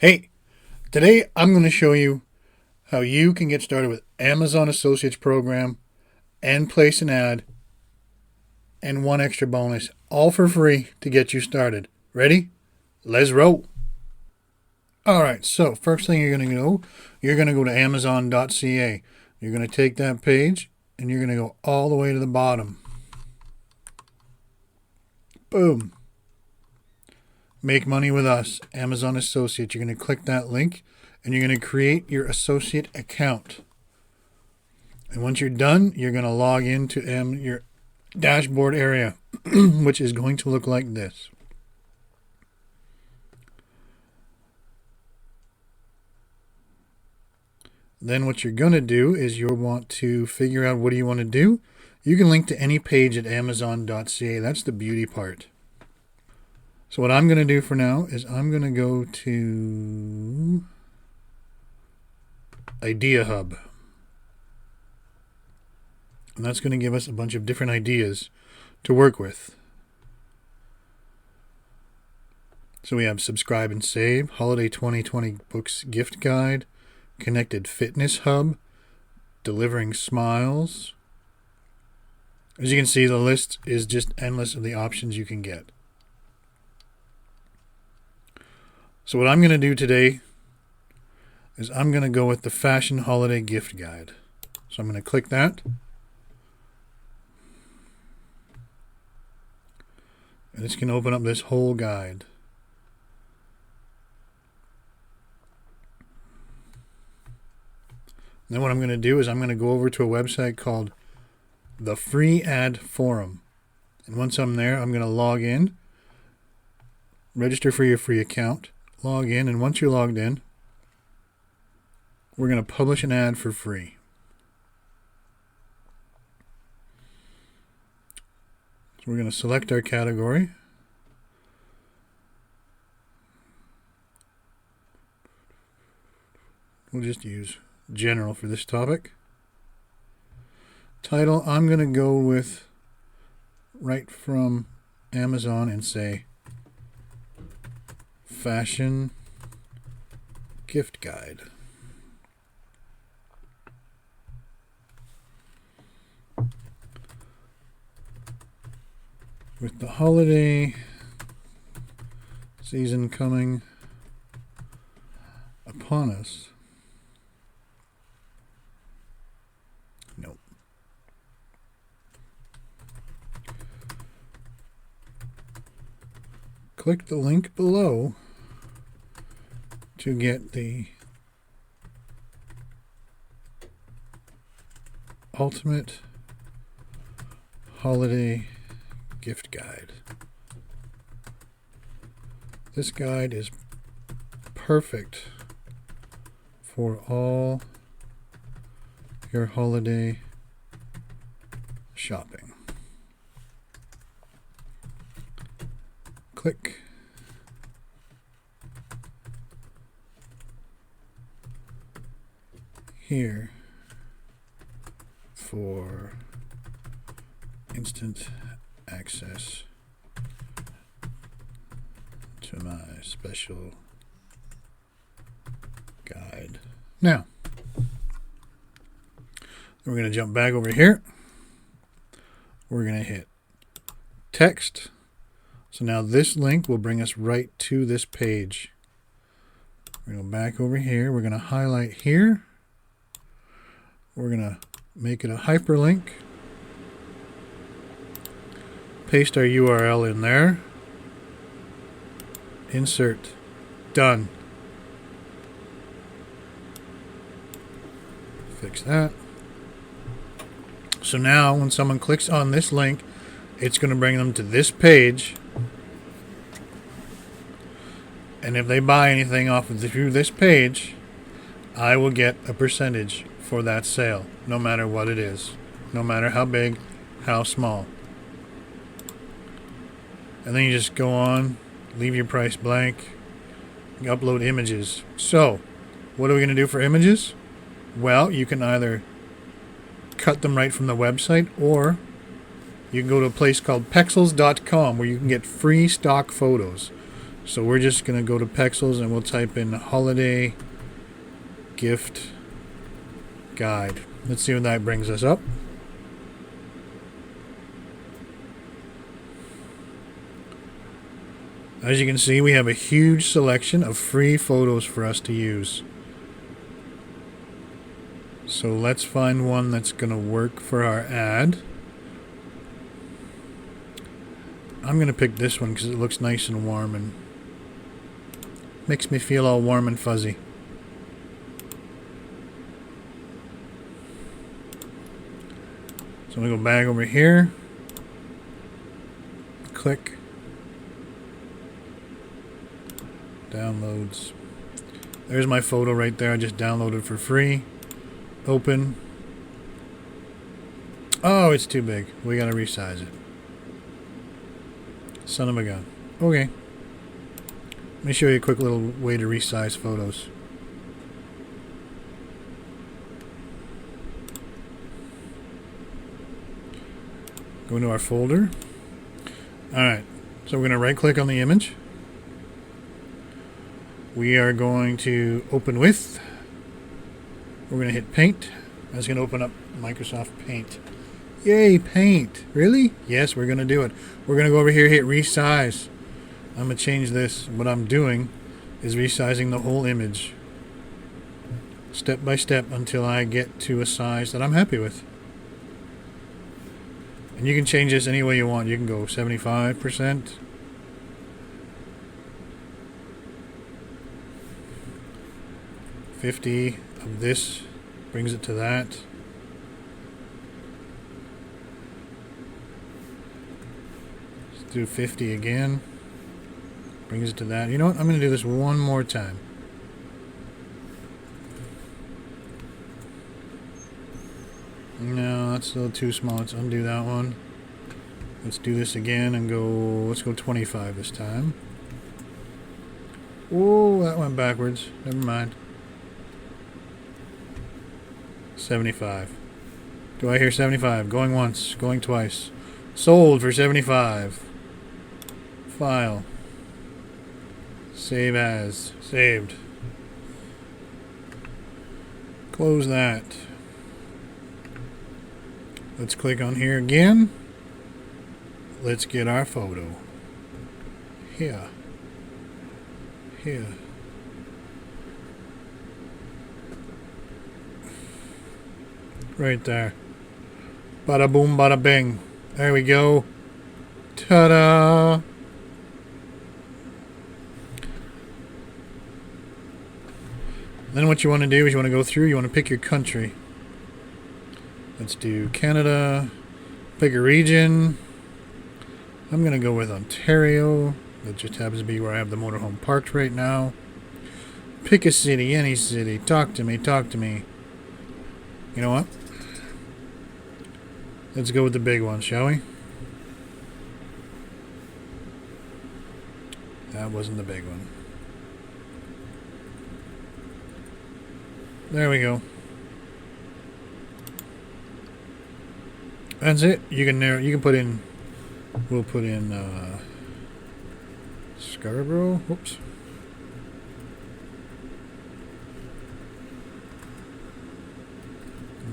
Hey, today I'm going to show you how you can get started with Amazon Associates program and place an ad and one extra bonus, all for free to get you started. Ready? Let's roll. All right, so first thing you're going to go to amazon.ca. You're going to take that page and you're going to go all the way to the bottom. Boom. Make money with us, Amazon Associates. You're going to click that link and you're going to create your associate account. And once you're done, you're going to log into your dashboard area, which is going to look like this. Then what you're going to do is you'll want to figure out what do you want to do. You can link to any page at amazon.ca. That's the beauty part. So what I'm going to do for now is I'm going to go to Idea Hub. And that's going to give us a bunch of different ideas to work with. So we have Subscribe and Save, Holiday 2020 Books Gift Guide, Connected Fitness Hub, Delivering Smiles. As you can see, the list is just endless of the options you can get. So what I'm going to do today is I'm going to go with the Fashion Holiday Gift Guide. So I'm going to click that. And it's going to open up this whole guide. Then what I'm going to do is I'm going to go over to a website called the Free Ad Forum. And once I'm there, I'm going to log in, register for your free account, log in, and once you're logged in, we're going to publish an ad for free. So we're going to select our category. We'll just use general for this topic. Title, I'm going to go with right from Amazon and say Fashion Gift Guide. With the holiday season coming upon us. Nope. Click the link below to get the Ultimate Holiday Gift Guide. This guide is perfect for all your holiday shopping. Click. Here for instant access to my special guide. Now, we're going to jump back over here. We're going to hit text. So now this link will bring us right to this page. We're going to go back over here. We're going to highlight here. We're going to make it a hyperlink. Paste our URL in there. Insert. Done. Fix that. So now when someone clicks on this link, it's going to bring them to this page. And if they buy anything off of through this page, I will get a percentage for that sale, no matter what it is, no matter how big, how small. And then you just go on, leave your price blank, upload images. So, what are we going to do for images? Well, you can either cut them right from the website, or you can go to a place called Pexels.com where you can get free stock photos. So we're just going to go to Pexels and we'll type in holiday gift guide. Let's see what that brings us up. As you can see, we have a huge selection of free photos for us to use. So let's find one that's going to work for our ad. I'm going to pick this one because it looks nice and warm and makes me feel all warm and fuzzy. So I'm going to go back over here. Click. Downloads. There's my photo right there. I just downloaded for free. Open. Oh, it's too big. We gotta resize it. Son of a gun. Okay. Let me show you a quick little way to resize photos. Go into our folder. Alright. So we're going to right click on the image. We are going to open with. We're going to hit Paint. That's going to open up Microsoft Paint. Yay, Paint. Really? Yes, we're going to do it. We're going to go over here, hit Resize. I'm going to change this. What I'm doing is resizing the whole image. Step by step until I get to a size that I'm happy with. And you can change this any way you want. You can go 75%. $50 of this brings it to that. Let's do 50 again. Brings it to that. You know what? I'm going to do this one more time. No, that's a little too small. Let's undo that one. Let's do this again and go. Let's go 25 this time. Whoa, that went backwards. Never mind. 75. Do I hear 75? Going once, going twice. Sold for 75. File. Save as. Saved. Close that. Let's click on here again. Let's get our photo. Here. Here. Right there. Bada boom, bada bing. There we go. Ta-da! Then what you want to do is you want to go through, you want to pick your country. Let's do Canada. Pick a region. I'm going to go with Ontario. That just happens to be where I have the motorhome parked right now. Pick a city, any city. Talk to me, talk to me. You know what? Let's go with the big one, shall we? That wasn't the big one. There we go. That's it. You can narrow. You can put in. We'll put in Scarborough. Whoops.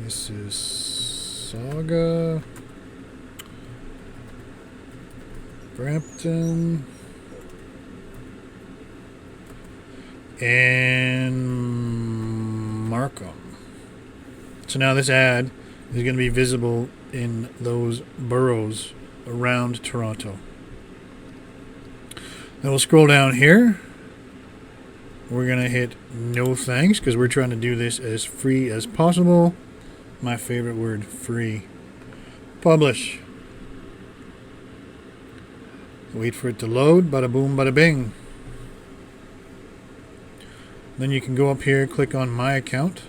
This is Saga. Brampton. And Markham. So now this ad is going to be visible in those boroughs around Toronto. Then we'll scroll down here. We're going to hit no thanks because we're trying to do this as free as possible. My favorite word, free. Publish. Wait for it to load. Bada boom, bada bing. Then you can go up here, click on My Account.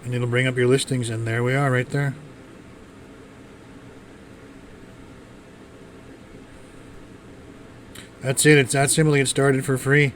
And it'll bring up your listings, and there we are right there. That's it. It's that simple to get started for free.